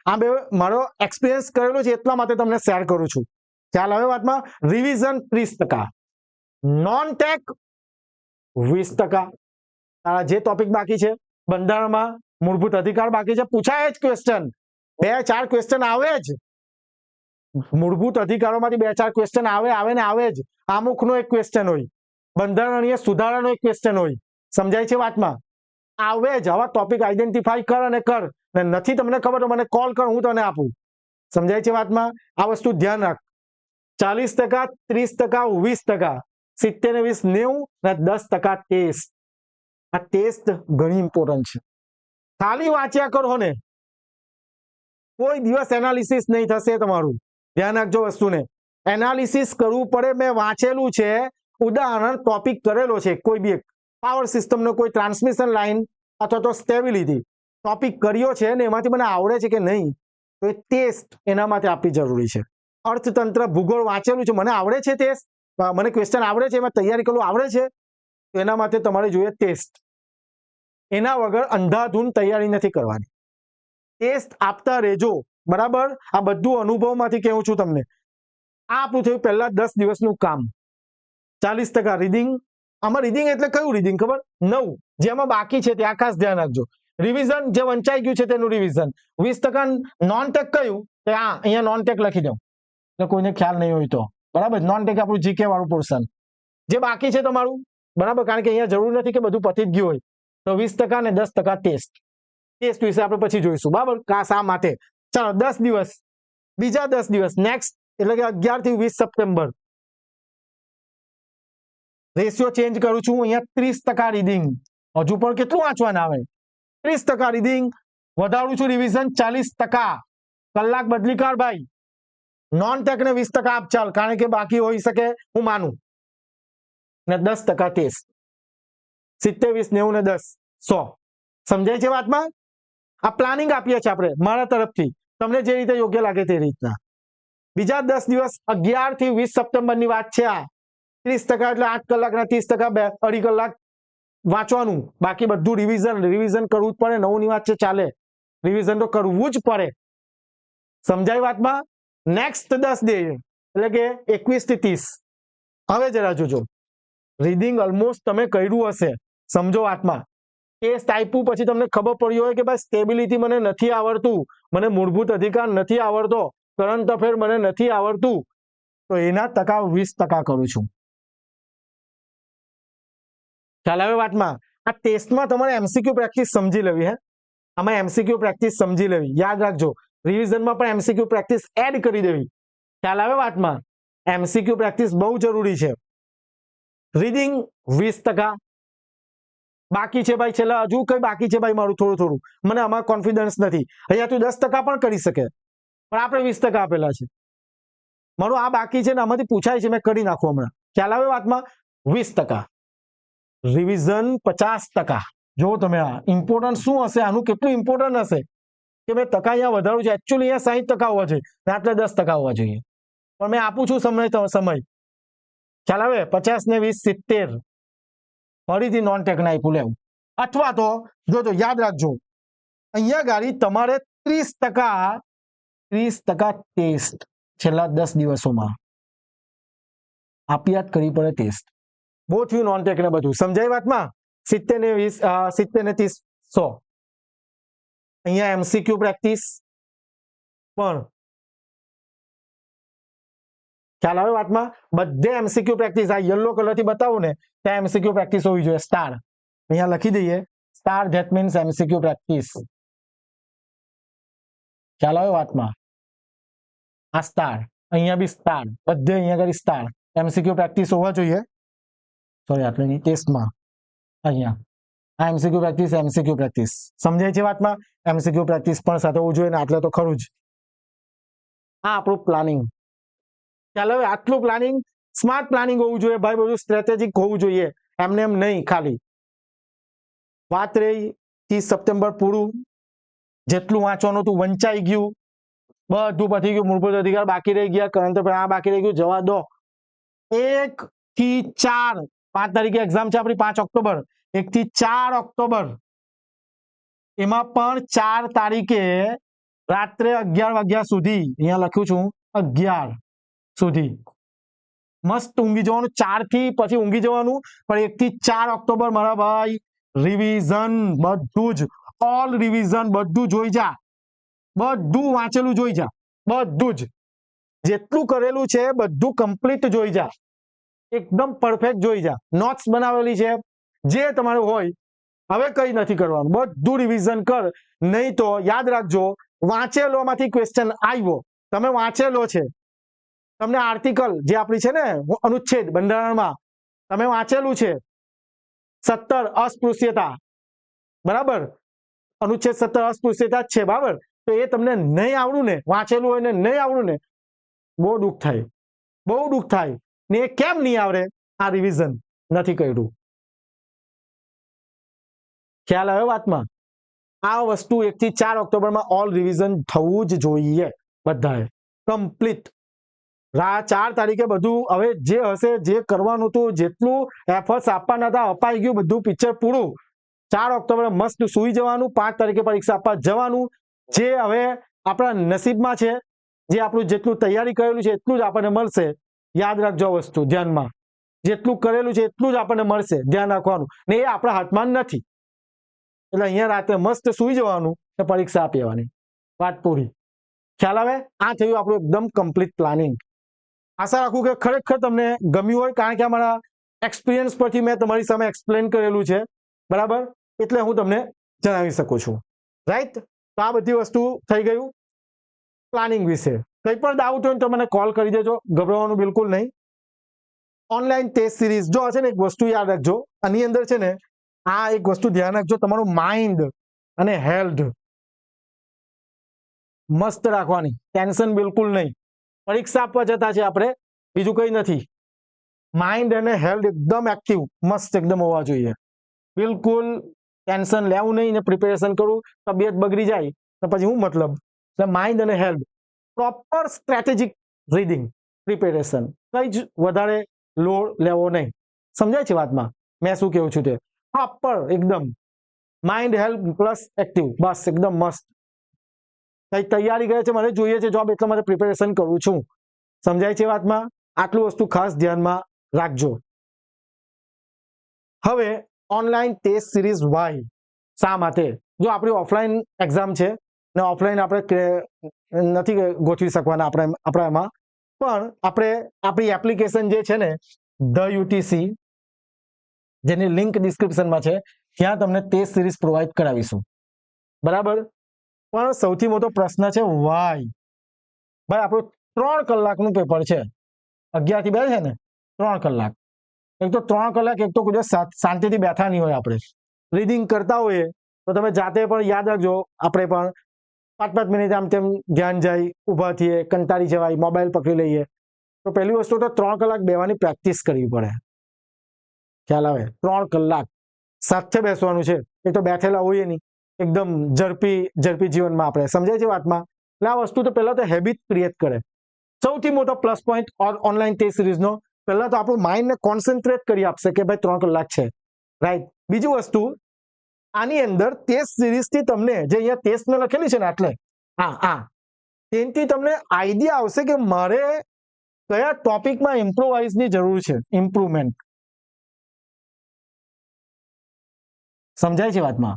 આ બે મારો એક્સપિરિયન્સ કરેલો છે એટલા માટે તમને શેર કરું છું. ખ્યાલ આવે વાતમાં? Revision 30%, non tech 20%. તારા જે ટોપિક બાકી છે, બંધારણમાં મૂળભૂત અધિકાર બાકી છે, પૂછાય જ ક્વેશ્ચન, 2-4 ક્વેશ્ચન આવે જ. મૂળભૂત અધિકારોમાંથી 2-4 ક્વેશ્ચન આવે ને આવે જ. આમુખનો એક ક્વેશ્ચન હોય, બંધારણીય સુધારાનો એક ક્વેશ્ચન હોય. સમજાય છે વાતમાં? આવે જ. આવા ટોપિક આઈડેન્ટિફાઈ કર અને કર, ને નથી તમને ખબર તો મને કોલ કર, હું તને આપું. સમજાય છે વાતમાં? આ વસ્તુ ધ્યાન રાખ. 40%, 30%, 20%, 70 ને 20 90 ને 10% ટેસ્ટ. આ ટેસ્ટ ઘણી ઇમ્પોર્ટન્ટ છે. ખાલી વાંચ્યા કરો ને, કોઈ દિવસ એનાલિસિસ નહીં થશે તમારું. ધ્યાન રાખજો વસ્તુને, એનાલિસિસ કરવું પડે. મેં વાંચેલું છે, ઉદાહરણ ટોપિક કરેલો છે, કોઈ બી એક પાવર સિસ્ટમનો કોઈ ટ્રાન્સમિશન લાઇન અથવા તો સ્ટેબિલિટી ટોપિક કર્યો છે ને એમાંથી મને આવડે છે કે નહીં, તો એ ટેસ્ટ એના માટે આપવી જરૂરી છે. અર્થતંત્ર ભૂગોળ વાંચેલું છે, મને આવડે છે ટેસ્ટ, મને ક્વેશ્ચન આવડે છે, એમાં તૈયારી કરવું આવડે છે, તો એના માટે તમારે જોઈએ ટેસ્ટ. એના વગર અંધાધૂન તૈયારી નથી કરવાની. ટેસ્ટ આપતા રહેજો, બરાબર? આ બધું અનુભવમાંથી કહેવું છું તમને. આ આપણું થયું પહેલા 10 દિવસનું કામ. 40% રીડિંગ. આમાં રીડિંગ એટલે કયું રીડિંગ ખબર? 9 જેમાં બાકી છે ત્યાં ખાસ ધ્યાન રાખજો. રિવિઝન જે વંચાઈ ગયું છે તેનું રિવિઝન. 20% નોન ટેક કયું? અહીંયા નોન ટેક લખી દઉં એટલે કોઈને ખ્યાલ નહીં હોય તો, બરાબર? નોન ટેક આપણું જીકે વાળું પોર્શન જે બાકી છે તમારું, બરાબર? કારણ કે અહીંયા જરૂર નથી કે બધું પતી જ ગયું હોય. તો 20% ને 10% ટેસ્ટ. ટેસ્ટ વિશે આપણે પછી જોઈશું, બરાબર? શા માટે? ચાલો 10 દિવસ, બીજા 10 દિવસ નેક્સ્ટ એટલે કે 11 થી 20 સપ્ટેમ્બર. રેશિયો ચેન્જ કરું છું. અહીંયા 30% રીડિંગ. હજુ પણ કેટલું વાંચવાના આવે? 30% રીડિંગ. વધારું છું રિવિઝન 40%. કલાક બદલી કર ભાઈ. નોન ટેક ને 20% આપ ચાલ, કારણ કે બાકી હોઈ શકે, હું માનું. ને 10% ટેસ્ટ. 70 20 90 ને 10 100. સમજાય છે વાતમાં? આ પ્લાનિંગ આપીએ છીએ આપણે મારા તરફથી, તમને જે રીતે યોગ્ય લાગે તે રીતના. બીજા 10 દિવસ 11 થી 20 સપ્ટેમ્બરની વાત છે. આ 30% એટલે 8 કલાકના 30% 2.5 કલાક વાંચવાનું, બાકી બધું રિવિઝન કરવું જ પડે. 9ની વાત છે, ચાલે, રિવિઝન તો કરવું જ પડે. સમજાય વાતમાં? નેક્સ્ટ 10 ડે એટલે કે 21 થી 30. હવે જરા જોજો, રીડિંગ ઓલમોસ્ટ તમે કર્યું હશે. સમજો વાતમાં, ટેસ્ટ આપ્યું પછી તમને ખબર પડી હોય કે ભાઈ સ્ટેબિલિટી મને નથી આવડતું, મને મૂળભૂત અધિકાર નથી આવડતો, કરંટ અફેર મને નથી આવડતું, તો એના ટકા 20% કરું છું. ખ્યાલ આવે વાતમાં? આ ટેસ્ટમાં તમારે એમસીક્યુ પ્રેક્ટિસ સમજી લેવી. આમાં એમસીક્યુ પ્રેક્ટિસ સમજી લેવી, યાદ રાખજો. રિવિઝનમાં પણ એમસીક્યુ પ્રેક્ટિસ એડ કરી દેવી. ખ્યાલ આવે વાતમાં? એમસીક્યુ પ્રેક્ટિસ બહુ જરૂરી છે. રીડિંગ 20%. બાકી છે ભાઈ, છેલ્લા હજુ કઈ બાકી છે ભાઈ મારું થોડું, મને આમાં કોન્ફિડન્સ નથી. અહીંયા તું 10% પણ કરી શકે, પણ આપણે 20% આપેલા છે. મારું આ બાકી છે ને આમાંથી પૂછાય છે, મેં કરી નાખું હમણાં. ખ્યાલ આવે વાતમાં? 20%. રિવિઝન 50%. જો તમે આ ઇમ્પોર્ટન્ટ શું હશે, આનું કેટલું ઇમ્પોર્ટન્ટ હશે કે ભાઈ ટકા અહીંયા વધારું છે, એકચ્યુઅલી અહીંયા 60% હોવા જોઈએ, આટલે 10% હોવા જોઈએ, પણ મેં આપું છું સમય ખ્યાલ આવે, 50 ને 20 70, ફરીથી નોન ટેકને આપ્યું લેવું, અથવા તો જોજો યાદ રાખજો અહીંયા ગાડી તમારે 30% ટેસ્ટ છેલ્લા 10 દિવસોમાં આપિયાત કરવી પડે ટેસ્ટ. બહુ થયું નોન ટેક ને બધું સમજાય વાતમાં. 70 ને 20 70 ને 30 100. અહીંયા એમસીક્યુ પ્રેક્ટિસ પણ ખ્યાલ આવે વાતમાં, બધે એમસીક્યુ પ્રેક્ટિસ. આ યલો કલરથી બતાવું ને ત્યાં એમસીક્યુ પ્રેક્ટિસ હોવી જોઈએ, સ્ટાર અહીંયા લખી દઈએ, star that means MCQ practice. ખ્યાલ આવે વાતમાં, આ સ્ટાર, અહીંયા બી સ્ટાર, બધે અહીંયા આગળ સ્ટાર, એમસીક્યુ પ્રેક્ટિસ હોવા જોઈએ. સોરી આટલી ટેસ્ટમાં અહીંયા આ એમસીક્યુ પ્રેક્ટિસ સમજાય છે વાતમાં. એમસીક્યુ પ્રેક્ટિસ પણ સાથે હોવું જોઈએ ને, આટલે તો ખરું જ. આ આપણું પ્લાનિંગ. ખ્યાલ હવે આટલું પ્લાનિંગ, સ્માર્ટ પ્લાનિંગ હોવું જોઈએ ભાઈ, બધું સ્ટ્રેટેજિક હોવું જોઈએ, એમને એમ નહીં ખાલી. વાત રહી 30 સપ્ટેમ્બર પૂરું, જેટલું વાંચવાનું હતું વંચાઈ ગયું, બધું પતી ગયું, મૂળભૂત અધિકાર બાકી રહી ગયા, કરંટ અફેર આ બાકી રહી ગયું, જવા દો. 1 થી 4 5 તારીખે એક્ઝામ છે આપણી, 5 ઓક્ટોબર, 1 થી 4 ઓક્ટોબર, એમાં પણ 4 તારીખે રાત્રે 11 વાગ્યા સુધી, અહીંયા લખ્યું છું 11 સુધી મસ્ત ઊંઘી જવાનું, 4 થી પછી ઊંઘી જવાનું, પણ 1 થી 4 ઓક્ટોબર મારા ભાઈ રિવિઝન બધું જ, ઓલ રિવિઝન બધું જોઈ જા, બધું વાંચેલું જોઈ જા, બધું જ જેટલું કરેલું છે બધું કમ્પ્લીટ જોઈ જા, એકદમ પરફેક્ટ જોઈ જા, નોટ્સ બનાવેલી છે, જે તમારું હોય. હવે કઈ નથી કરવાનું, બધું રિવિઝન કર, નહીં તો યાદ રાખજો વાંચેલોમાંથી ક્વેશ્ચન આવ્યો, તમે વાંચેલો છે, તમને આર્ટિકલ જે આપણી છે ને અનુચ્છેદ બંધારણમાં તમે વાંચેલું છે 17 અસ્પૃશ્યતા, બરાબર, અનુચ્છેદ 17 અસ્પૃશ્યતા જ છે, બરાબર, તો એ તમને નહીં આવડું ને, વાંચેલું હોય ને નહીં આવડું ને, બહુ દુઃખ થાય, બહુ દુઃખ થાય ને. એ કેમ નહીં આવડે? આ રિવિઝન નથી કર્યું. ખ્યાલ આવે વાતમાં. આ વસ્તુ 1 થી 4 ઓક્ટોબરમાં ઓલ રિવિઝન થવું જ જોઈએ બધાએ કમ્પ્લીટ. 4 તારીખે બધું હવે જે હશે, જે કરવાનું હતું, જેટલું એફર્ટ્સ આપવાના હતા અપાઈ ગયું, બધું પિક્ચર પૂરું. 4 ઓક્ટોબરે મસ્ત સૂઈ જવાનું, 5 તારીખે પરીક્ષા આપવા જવાનું. જે હવે આપણા નસીબમાં છે, જે આપણું જેટલું તૈયારી કરેલું છે એટલું જ આપણને મળશે. યાદ રાખજો વસ્તુ ધ્યાનમાં, જેટલું કરેલું છે એટલું જ આપણને મળશે, ધ્યાન રાખવાનું, ને એ આપણા હાથમાં નથી. એટલે અહીંયા રાતે મસ્ત સૂઈ જવાનું ને પરીક્ષા આપી આવવાની, વાત પૂરી. ખ્યાલ આવે? આ થયું આપણું એકદમ કમ્પ્લીટ પ્લાનિંગ. આશા રાખું કે ખરેખર તમને ગમ્યું હોય, કારણ કે અમારા એક્સપિરિયન્સ પરથી મેં તમારી સામે એક્સપ્લેન કરેલું છે, બરાબર, એટલે હું તમને જણાવી શકું છું, રાઈટ. તો આ બધી વસ્તુ થઈ ગયું પ્લાનિંગ વિશે. કંઈ પણ ડાઉટ હોય તો મને કોલ કરી દેજો, ગભરાવાનું બિલકુલ નહીં. ઓનલાઈન ટેસ્ટ સિરીઝ જો હશે ને, એક વસ્તુ યાદ રાખજો, આની અંદર છે ને આ એક વસ્તુ ધ્યાન રાખજો, તમારું માઇન્ડ અને હેલ્થ મસ્ત રાખવાની, ટેન્શન બિલકુલ નહીં. પરીક્ષા આપવા જતા છે આપણે, બીજું કંઈ નથી. માઇન્ડ અને હેલ્થ એકદમ એક્ટિવ મસ્ત એકદમ હોવા જોઈએ, બિલકુલ ટેન્શન લેવું નહીં ને પ્રિપેરેશન કરું, તબિયત બગડી જાય તો પછી હું મતલબ. માઇન્ડ અને health, proper strategic reading, preparation, કંઈ જ વધારે લોડ લેવો નહીં. સમજાય છે વાતમાં મેં શું કહું છું તે? પ્રોપર એકદમ માઇન્ડ હેલ્થ પ્લસ એક્ટિવ, બસ એકદમ મસ્ત. કઈ તૈયારી કરે છે, મને જોઈએ છે જોબ, એટલા માટે પ્રિપેરેશન કરું છું. સમજાય છે વાતમાં? આટલું વસ્તુ ખાસ ધ્યાનમાં રાખજો. હવે ઓનલાઈન ટેસ્ટ સિરીઝ વાય, શા માટે? જો આપણી ઓફલાઈન એક્ઝામ છે ને ઓફલાઈન આપણે નથી ગોઠવી શકવાના આપણા એમાં, પણ આપણે આપણી એપ્લિકેશન જે છે ને ધ યુટીસી, જેની લિંક ડિસ્ક્રિપ્શનમાં છે, ત્યાં તમને ટેસ્ટ સિરીઝ પ્રોવાઈડ કરાવીશું, બરાબર. પણ સૌથી મોટો પ્રશ્ન છે વાય. ભાઈ આપણું 3 કલાકનું પેપર છે, 11 થી 2 છે ને, 3 કલાક. એક તો 3 કલાક, એક તો કોઈ શાંતિથી બેઠા નહીં હોય, આપણે રીડિંગ કરતા હોઈએ તો તમે જાતે પણ યાદ રાખજો, આપણે પણ 5-5 મિનિટ આમ તેમ ધ્યાન જાય, ઊભા થઈએ, કંટાળી જવાય, મોબાઈલ પકડી લઈએ. તો પહેલી વસ્તુ તો 3 કલાક બેવાની પ્રેક્ટિસ કરવી પડે. ખ્યાલ આવે? 3 કલાક સાથે બેસવાનું છે, એ તો બેઠેલા હોઈએ નહીં, એકદમ ઝડપી જીવનમાં આપણે સમજાય છે વાતમાં. એટલે આ વસ્તુ તો પહેલા તો હેબિટ ક્રિએટ કરે. સૌથી મોટો પ્લસ પોઈન્ટ ઓનલાઈન ટેસ્ટ સિરીઝનો પહેલા તો આપણું માઇન્ડને કોન્સન્ટ્રેટ કરી આપશે કે ભાઈ 3 કલાક છે, રાઈટ. બીજી વસ્તુ, આની અંદર ટેસ્ટ સિરીઝથી તમને જે અહીંયા ટેસ્ટ લખેલી છે ને એટલે તેનાથી તમને આઈડિયા આવશે કે મારે કયા ટોપિકમાં ઇમ્પ્રોવાઇઝની જરૂર છે, ઇમ્પ્રુવમેન્ટ. સમજાય છે વાતમાં?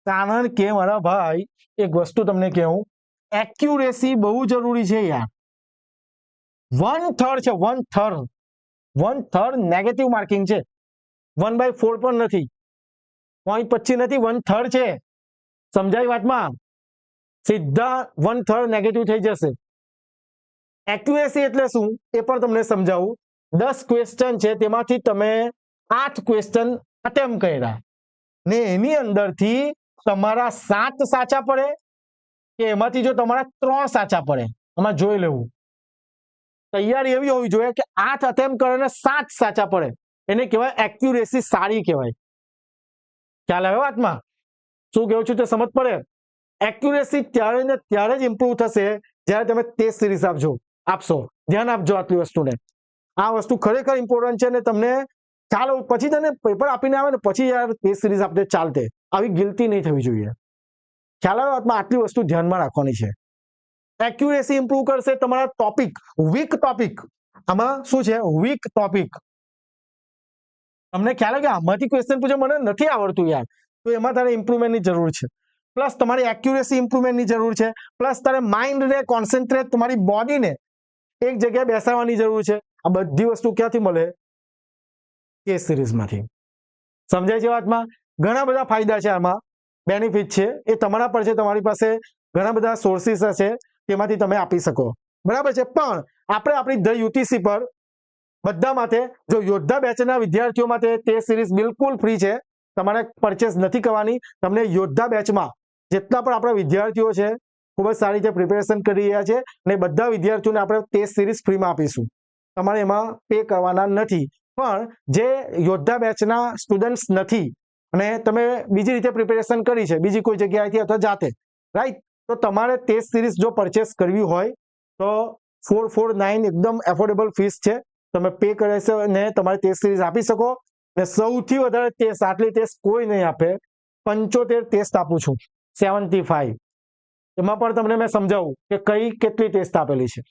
કારણ કે મારા ભાઈ એક વસ્તુ તમને કહું, એક્યુરેસી બહુ જરૂરી છે યાર. 1/3 છે, 1/3 નેગેટિવ માર્કિંગ છે. 1/4 પણ નથી, 0.25 નથી, 1/3 છે. સમજાય વાતમાં? સીધા 1/3 નેગેટિવ થઈ જશે. એક્યુરેસી એટલે શું એ પણ તમને સમજાવું. 10 ક્વેશ્ચન છે, તેમાંથી તમે 8 ક્વેશ્ચન અટેમ્પ્ટ કર્યા ને એની અંદરથી તમારા 7 સાચા પડે કે એમાંથી જો તમારા 3 સાચા પડે, આમાં જોઈ લેવું. તૈયારી એવી હોવી જોઈએ કે 8 અટેમ્પ્ટ કરે ને 7 સાચા પડે, એને કહેવાય એક્યુરેસી સારી કહેવાય. ખ્યાલ આવે વાતમાં? શું કહું છું તે સમજ પડે? એક્યુરેસી ત્યારે ને ત્યારે જ ઇમ્પ્રુવ થશે જ્યારે તમે ટેસ્ટ સિરીઝ આપશો. ધ્યાન આપજો આટલી વસ્તુને. આ વસ્તુ ખરેખર ઇમ્પોર્ટન્ટ છે ને તમને ચાલો પછી તને પેપર આપીને આવે ને પછી યાર ટેસ્ટ સિરીઝ આપણે ચાલતે, આવી ગિલ્ટી નહીં થવી જોઈએ. ખ્યાલ આવે વાતમાં? આટલી વસ્તુ ધ્યાનમાં રાખવાની છે. એક્યુરેસી ઇમ્પ્રુવ કરશે તમારા ટોપિક, વીક ટોપિક. આમાં શું છે? Week topic. તમને ખ્યાલ આવે કે આમાંથી ક્વેશ્ચન પૂછે મને નથી આવડતું યાર, તો એમાં તારે ઇમ્પ્રુવમેન્ટની જરૂર છે. પ્લસ તમારી એક્યુરેસી ઇમ્પ્રુવમેન્ટની જરૂર છે. પ્લસ તારે માઇન્ડને કોન્સન્ટ્રેટ, તમારી બોડીને એક જગ્યાએ બેસાડવાની જરૂર છે. આ બધી વસ્તુ ક્યાંથી મળે? ટેસ્ટ સિરીઝમાંથી. સમજાય છે વાતમાં? ઘણા બધા ફાયદા છે આમાં, બેનિફિટ છે. એ તમારા પર છે. તમારી પાસે ઘણા બધા સોર્સિસ હશે, તેમાંથી તમે આપી શકો. બરાબર છે. પણ આપણે આપણી ધ યુટીસી પર બધા માટે, જો યોદ્ધા બેચના વિદ્યાર્થીઓ માટે ટેસ્ટ સિરીઝ બિલકુલ ફ્રી છે. તમારે પરચેસ નથી કરવાની. તમને યોદ્ધા બેચમાં જેટલા પણ આપણા વિદ્યાર્થીઓ છે, ખૂબ જ સારી રીતે પ્રિપેરેશન કરી રહ્યા છે અને બધા વિદ્યાર્થીઓને આપણે ટેસ્ટ સિરીઝ ફ્રીમાં આપીશું. તમારે એમાં પે કરવાના નથી. પણ જે યોદ્ધા બેચના સ્ટુડન્ટ્સ નથી અને તમે બીજી રીતે પ્રિપેરેશન કરી છે બીજી કોઈ જગ્યાએથી અથવા જાતે, રાઈટ, તો તમારે ટેસ્ટ સિરીઝ જો પરચેસ કરવી હોય તો 449 એકદમ એફોર્ડેબલ ફીસ છે. તમે પે કરે છે અને તમારે ટેસ્ટ સિરીઝ આપી શકો. અને સૌથી વધારે ટેસ્ટ, આટલી ટેસ્ટ કોઈ નહીં આપે. 75 ટેસ્ટ આપું છું, 75. એમાં પણ તમને મેં સમજાવું કે કેટલી ટેસ્ટ આપેલી છે.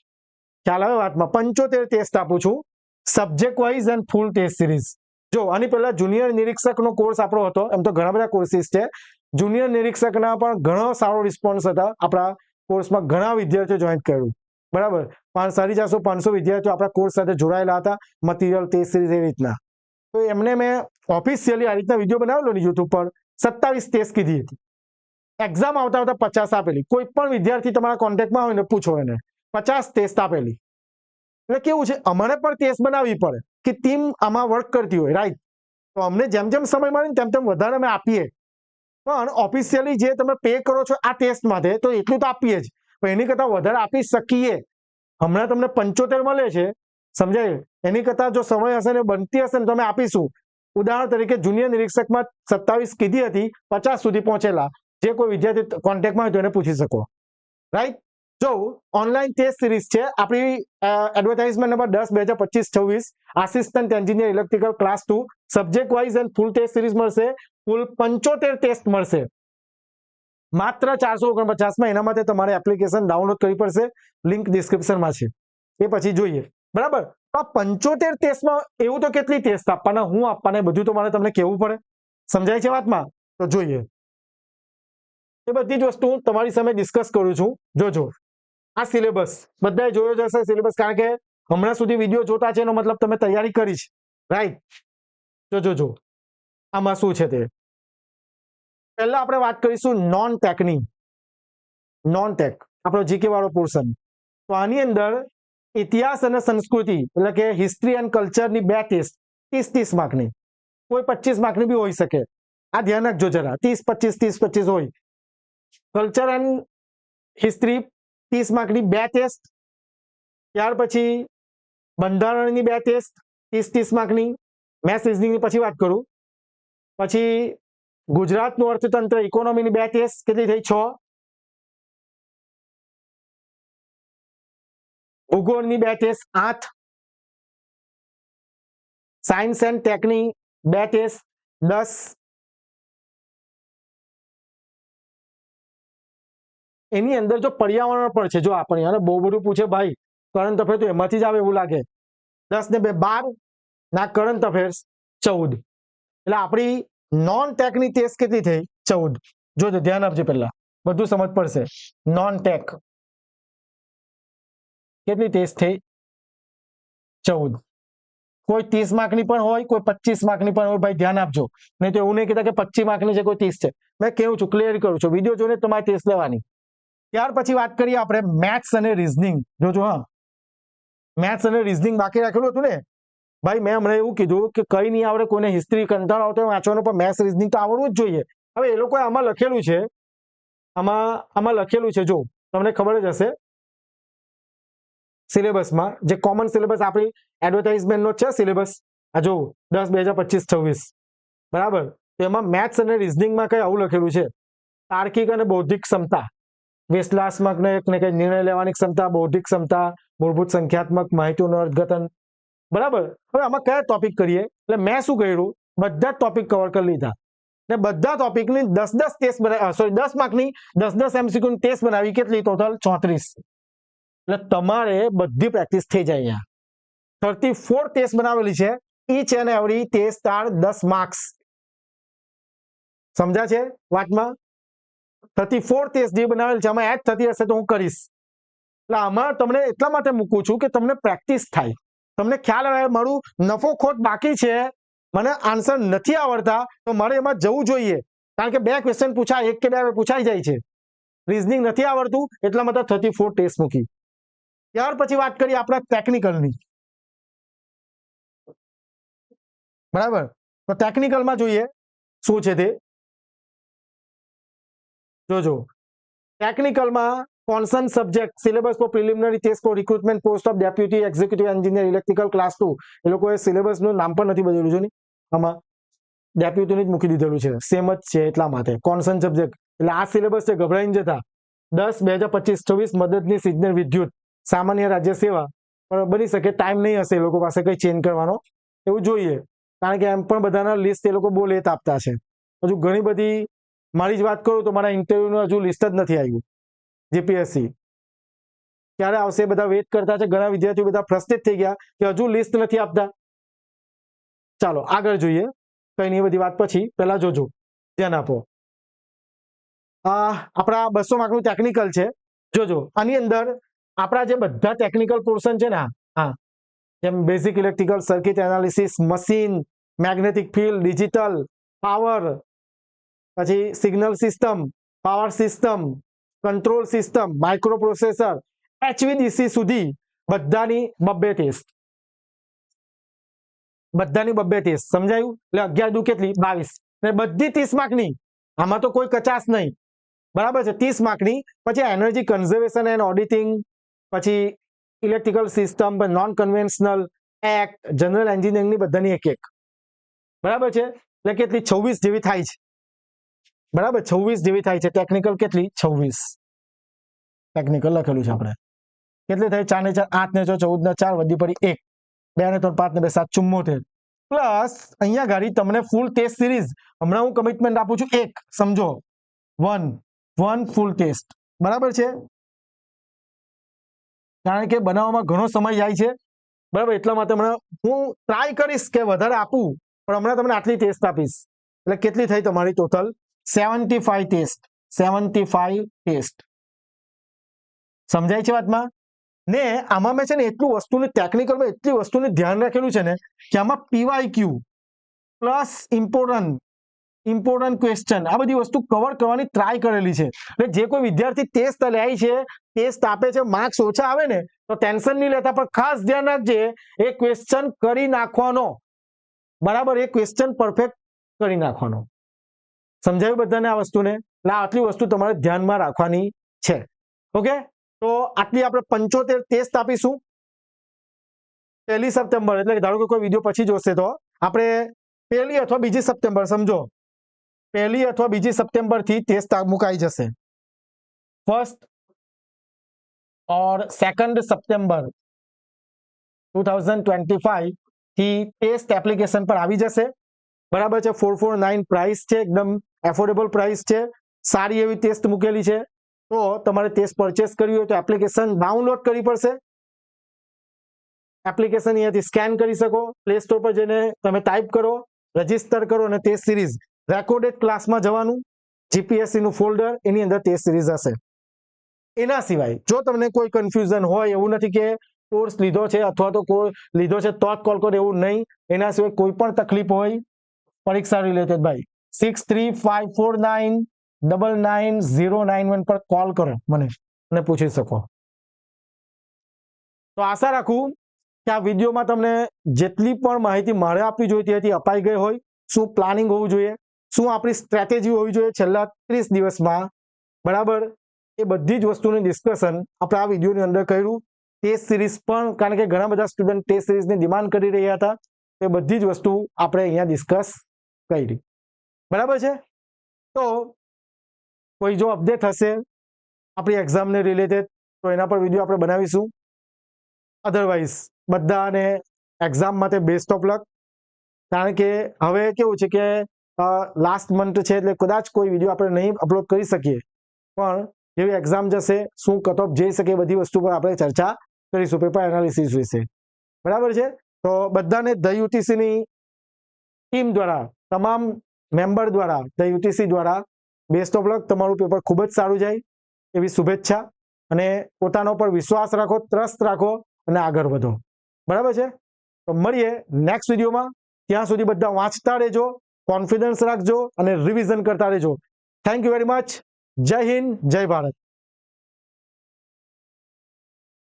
ખ્યાલ આવે વાતમાં? 75 ટેસ્ટ આપું છું, subject wise and full test series. જો આની પહેલા જુનિયર નિરીક્ષકનો કોર્સ આપણો હતો, એમ તો ઘણા બધા કોર્સિસ છે. જુનિયર નિરીક્ષકના પણ ઘણો સારો રિસ્પોન્સ હતા. આપણા કોર્સમાં ઘણા વિદ્યાર્થીઓ જોઈન કર્યું. બરાબર, 450-500 વિદ્યાર્થીઓ આપણા કોર્સ સાથે જોડાયેલા હતા. મટીરિયલ, ટેસ્ટ સિરીઝ એ રીતના. તો એમને મેં ઓફિશિયલી આ રીતના વિડીયો બનાવેલો ને યુટ્યુબ પર, 27 ટેસ્ટ કીધી હતી. એક્ઝામ આવતા 50 આપેલી. કોઈ પણ વિદ્યાર્થી તમારા કોન્ટેક્ટમાં હોય ને પૂછો એને, 50 ટેસ્ટ આપેલી. એટલે કેવું છે, અમારે પણ ટેસ્ટ બનાવવી પડે કે ટીમ આમાં વર્ક કરતી હોય, રાઈટ. તો અમને જેમ જેમ સમય મળે ને તેમ વધારે અમે આપીએ. પણ ઓફિશિયલી જે તમે પે કરો છો આ ટેસ્ટ માટે, તો એટલું તો આપીએ જ, પણ એની કરતાં વધારે આપી શકીએ. હમણાં તમને 75 મળે છે, સમજાય? એની કરતાં જો સમય હશે ને બનતી હશે ને તો અમે આપીશું. ઉદાહરણ તરીકે જુનિયર નિરીક્ષકમાં 27 કીધી હતી, 50 સુધી પહોંચેલા. જે કોઈ વિદ્યાર્થી કોન્ટેક્ટમાં હોય તો એને પૂછી શકો, રાઈટ. જો ઓનલાઈન ટેસ્ટ સિરીઝ છે આપણી, advertisement number 10/2025-26, assistant engineer electrical class 2, subject wise and full test series મળશે. કુલ 75 ટેસ્ટ મળશે માત્ર 449માં. એના માટે તમારે એપ્લિકેશન ડાઉનલોડ કરવી પડશે, લિંક ડિસ્ક્રિપ્શનમાં છે. એ પછી જોઈએ. બરાબર. આ 75 ટેસ્ટમાં એવું તો કેટલી ટેસ્ટ આપવાના, હું આપવાના, બધું તો મારે તમને કહેવું પડે. સમજાય છે વાતમાં? તો જોઈએ. એ બધી જ વસ્તુ તમારી સામે ડિસ્કસ કરું છું. જોજો આ સિલેબસ બધાએ જોયો જશે સિલેબસ, કારણ કે હમણાં સુધી વિડીયો જોતા છે એનો મતલબ તમે તૈયારી કરી છે, રાઈટ. જોજો આમાં શું છે તે. પહેલા આપણે વાત કરીશું નોન ટેકની. નોન ટેક આપણો જીકે વાળો પોર્શન. તો આની અંદર ઇતિહાસ અને સંસ્કૃતિ એટલે કે હિસ્ટ્રી એન્ડ કલ્ચરની 2 ટેસ્ટ, 30-30 માર્કની. કોઈ 25 માર્કની બી હોઈ શકે. આ ધ્યાન રાખજો જરા, 30-25 હોય. કલ્ચર એન્ડ હિસ્ટ્રી 30 માર્કની 2 ટેસ્ટ. ત્યાર પછી બંધારણની 2 ટેસ્ટ 30-30 માર્કની. મેથ્સ રીઝનિંગની પછી વાત કરું. પછી ગુજરાતનું અર્થતંત્ર ઇકોનોમીની 2 ટેસ્ટ કેટલી થઈ 6, ભૂગોળની 2 ટેસ્ટ 8, સાયન્સ એન્ડ ટેકની 2 ટેસ્ટ 10, એની અંદર જો પર્યાવરણ પર છે, જો આપણે અને બહુ બધું પૂછે ભાઈ કરંટ અફેર તો એમાંથી જ આવે એવું લાગે, 10 ને 2 12 ના કરંટ અફેર્સ 14, એટલે આપણી નોન ટેકની ટેસ્ટ કેટલી થઈ 14. જોજો ધ્યાન આપજો, પહેલા બધું સમજ પડશે. નોન ટેક કેટલી ટેસ્ટ થઈ 14. કોઈ 30 માર્કની પણ હોય, કોઈ 25 માર્કની પણ હોય, ભાઈ ધ્યાન આપજો. નહીં તો એવું નહીં કહેતા કે 25 માર્કની છે કોઈ 30 છે. મેં કેવું છું, ક્લિયર કરું છું, વિડીયો જોઈને તમારે ટેસ્ટ લેવાની. ત્યાર પછી વાત કરીએ આપણે મેથ્સ અને રીઝનિંગ. જોજો હા, મેથ્સ અને રીઝનિંગ બાકી રાખેલું હતું ને ભાઈ. મેં હમણાં એવું કીધું કે કઈ નહીં આવડે, કોઈને હિસ્ટ્રી કંટાળો આવતો વાંચવાનો, પણ મેથ્સ રીઝનિંગ તો આવડવું જ જોઈએ. હવે એ લોકોએ આમાં લખેલું છે, આમાં લખેલું છે, જો તમને ખબર જ હશે, સિલેબસમાં જે કોમન સિલેબસ આપણી એડવર્ટાઇઝમેન્ટનો છે સિલેબસ, આ જો 10/2025-26 બરાબર. તો એમાં મેથ્સ અને રીઝનિંગમાં કઈ આવું લખેલું છે, તાર્કિક અને બૌદ્ધિક ક્ષમતા, વિશ્લેષણાત્મક ને કઈ નિર્ણય લેવાની ક્ષમતા, બૌદ્ધિક ક્ષમતા, મૂળભૂત સંખ્યાત્મક માહિતીનું અર્થઘટન. બરાબર. હવે આમાં કયા ટોપિક કરીએ, એટલે મેં શું કર્યું, બધા જ ટોપિક કવર કરી લીધા ને બધા ટોપિકની 10-10 ટેસ્ટ બનાવી, સોરી 10 માર્કની 10-10 MCQ ની ટેસ્ટ બનાવી. કેટલી ટોટલ 34. એટલે તમારે બધી પ્રેક્ટિસ થઈ જાય. અહીંયા 34 ટેસ્ટ બનાવેલી છે, each and every test are 10 marks. સમજા છે વાતમાં? 34 ટેસ્ટ જે બનાવેલ છે આમાં એડ થતી હશે તો હું કરીશ. એટલે આમાં તમને એટલા માટે મૂકું છું કે તમને પ્રેક્ટિસ થાય, તમને ખ્યાલ આવે મારું નફો ખોટ બાકી છે, મને આન્સર નથી આવડતા, તો મારે એમાં જવું જોઈએ. કારણ કે 2 ક્વેશ્ચન પૂછાય, 1 કે 2 પૂછાઈ જાય છે. રીઝનિંગ નથી આવડતું એટલા માટે 34 ટેસ્ટ મૂકી. ત્યાર પછી વાત કરીએ આપણા ટેકનિકલની. બરાબર. તો ટેકનિકલમાં જોઈએ શું છે તે જોજો. ટેકનિકલમાં concerned subject syllabus for preliminary test for recruitment post of deputy executive engineer electrical class 2. એ લોકોએ સિલેબસનું નામ પણ નથી બદલ્યું છે ને, આમાં ડેપ્યુટીની જ મૂકી દીધેલું છે, સેમ જ છે એટલા માટે. કોન્સન સબ્જેક્ટ એટલે આ સિલેબસ છે, ગભરાઈને જતા. 10/2025-26 મદદનીશ ઇજનેર વિદ્યુત, સામાન્ય રાજ્ય સેવા. પણ બની શકે ટાઈમ નહીં હશે એ લોકો પાસે કઈ ચેન્જ કરવાનો, એવું જોઈએ. કારણ કે એમ પણ બધાના લિસ્ટ એ લોકો બહુ લેટ આપતા છે. હજુ ઘણી બધી, મારી જ વાત કરું તો મારા ઇન્ટરવ્યુનું હજુ લિસ્ટ જ નથી આવ્યું. જીપીએસસી ક્યારે આવશે બધા વેઇટ કરતા છે. ઘણા વિદ્યાર્થીઓ બધા ફ્રસ્ટ્રેટ થઈ ગયા કે હજુ લિસ્ટ નથી આપતા. ચાલો આગળ જોઈએ, કઈ નહીં બધી વાત પછી, પહેલા જોજો, ધ્યાન આપો. આપણા 200 માર્કનું ટેકનિકલ છે. જોજો આની અંદર આપણા જે બધા ટેકનિકલ પોર્શન છે ને, હા, જેમ basic electrical circuit analysis, machine, magnetic field, digital, power, પછી signal system, power system, control system, microprocessor, HVDC સુધી બધાની 2 ટેસ્ટ, બધાની 2 ટેસ્ટ. સમજાયું? એટલે 11 દુ કેટલી 22 ને બધી 30 માર્કની. આમાં તો કોઈ કચાશ નહીં. બરાબર છે, 30 માર્કની. પછી એનર્જી કન્ઝર્વેશન એન્ડ ઓડિટિંગ, પછી electrical system, non conventional act, general એન્જિનિયરિંગની બધાની 1-1. બરાબર છે, એટલે કેટલી 26 જેવી થાય છે. બરાબર, 26 જેવી થાય છે. ટેકનિકલ કેટલી 26 ટેકનિકલ લખેલું છે આપણે. કેટલી થાય 4 ને 4 8 ને 4 14 ને 4 વધી પડી 1, 2 ને 3 5 ને 2 7 74. પ્લસ અહીંયા ગાડી તમને ફૂલ ટેસ્ટ સિરીઝ હમણાં હું કમિટમેન્ટ આપું છું 1, સમજો 1 ફૂલ ટેસ્ટ. બરાબર છે, કારણ કે બનાવવામાં ઘણો સમય જાય છે. બરાબર, એટલા માટે હમણાં હું ટ્રાય કરીશ કે વધારે આપું, પણ હમણાં તમને આટલી ટેસ્ટ આપીશ. એટલે કેટલી થઈ તમારી ટોટલ 75 ટેસ્ટ. 75 ટેસ્ટ. સમજાય છે વાતમાં? ને આમાં મેં છે ને એટલું વસ્તુની ટેકનિકલમાં એટલી વસ્તુને ધ્યાન રાખેલું છે ને કે આમાં PYQ પ્લસ ઇમ્પોર્ટન્ટ ક્વેશ્ચન આ બધી વસ્તુ કવર કરવાની ટ્રાય કરેલી છે. એટલે જે કોઈ વિદ્યાર્થી ટેસ્ટ લે છે, ટેસ્ટ આપે છે, માર્ક્સ ઓછા આવે ને તો ટેન્શન નહીં લેતા, પણ ખાસ ધ્યાન રાખજે એ ક્વેશ્ચન કરી નાખવાનો. બરાબર, એ ક્વેશ્ચન પરફેક્ટ કરી નાખવાનો. સમજાયું બધાને આ વસ્તુને? એટલે આટલી વસ્તુ તમારે ધ્યાનમાં રાખવાની છે. ઓકે, તો આટલી આપણે 75 ટેસ્ટ આપીશું 1 સપ્ટેમ્બર. એટલે ધારો કે કોઈ વિડીયો પછી જોશે તો આપણે 1 અથવા 2 સપ્ટેમ્બર સમજો, 1 અથવા 2 સપ્ટેમ્બર થી ટેસ્ટ મુકાઈ જશે. 1 और 2 સપ્ટેમ્બર 2025 થી ટેસ્ટ એપ્લિકેશન પર આવી જશે. બરાબર છે. 449 પ્રાઇસ છે, એકદમ એફોર્ડેબલ પ્રાઇસ છે, સારી એવી ટેસ્ટ મૂકેલી છે. તો તમારે ટેસ્ટ પરચેસ કરવી હોય તો એપ્લિકેશન ડાઉનલોડ કરવી પડશે. એપ્લિકેશન અહીંયાથી સ્કેન કરી શકો, પ્લે સ્ટોર પર જઈને તમે ટાઈપ કરો, રજીસ્ટર કરો અને ટેસ્ટ સિરીઝ રેકોર્ડેડ ક્લાસમાં જવાનું, જીપીએસસી નું ફોલ્ડર, એની અંદર ટેસ્ટ સિરીઝ હશે. એના સિવાય જો તમને કોઈ કન્ફ્યુઝન હોય, એવું નથી કે કોર્સ લીધો છે અથવા તો કોર્સ લીધો છે તો જ કોલ કરો, એવું નહીં. એના સિવાય કોઈ પણ તકલીફ હોય પરીક્ષા રિલેટેડ ભાઈ 6354999091 પર કોલ કરો મને અને પૂછી શકો. તો આશા રાખું કે આ વિડીયોમાં તમને જેટલી પણ માહિતી મારે આપવી જોઈતી હતી અપાઈ ગઈ હોય. શું પ્લાનિંગ હોવું જોઈએ, શું આપણી સ્ટ્રેટેજી હોવી જોઈએ છેલ્લા 30 દિવસમાં, બરાબર, એ બધી જ વસ્તુની ડિસ્કશન આપણે આ વિડીયોની અંદર કર્યું. ટેસ્ટ સિરીઝ પણ, કારણ કે ઘણા બધા સ્ટુડન્ટ ટેસ્ટ સિરીઝની ડિમાન્ડ કરી રહ્યા હતા, એ બધી જ વસ્તુ આપણે અહીંયા ડિસ્કસ કરી. બરાબર છે. તો કોઈ જો અપડેટ હશે આપણી એક્ઝામને રિલેટેડ તો એના પર વિડીયો આપણે બનાવીશું. અધરવાઇઝ બધાને એક્ઝામ માટે બેસ્ટ ઓફ લક. કારણ કે હવે કેવું છે કે લાસ્ટ મંથ છે એટલે કદાચ કોઈ વિડીયો આપણે નહીં અપલોડ કરી શકીએ, પણ જેવી એક્ઝામ જશે શું કટ ઓફ જઈ શકે બધી વસ્તુ પર આપણે ચર્ચા કરીશું, પેપર એનાલિસિસ વિશે. બરાબર છે. તો બધાને ધ યુટીસીની ટીમ દ્વારા, તમામ મેમ્બર દ્વારા, ધ યુટીસી દ્વારા બેસ્ટ ઓફ લક. તમારું પેપર ખૂબ જ સારું જાય એવી શુભેચ્છા. અને પોતાનો પર વિશ્વાસ રાખો, ટ્રસ્ટ રાખો અને આગળ વધો. બરાબર છે. તો મળીએ નેક્સ્ટ વિડીયોમાં. ત્યાં સુધી બધા વાંચતા રહેજો, કોન્ફિડન્સ રાખજો અને રિવિઝન કરતા રહેજો. Thank you very much. જય હિન્દ, જય ભારત.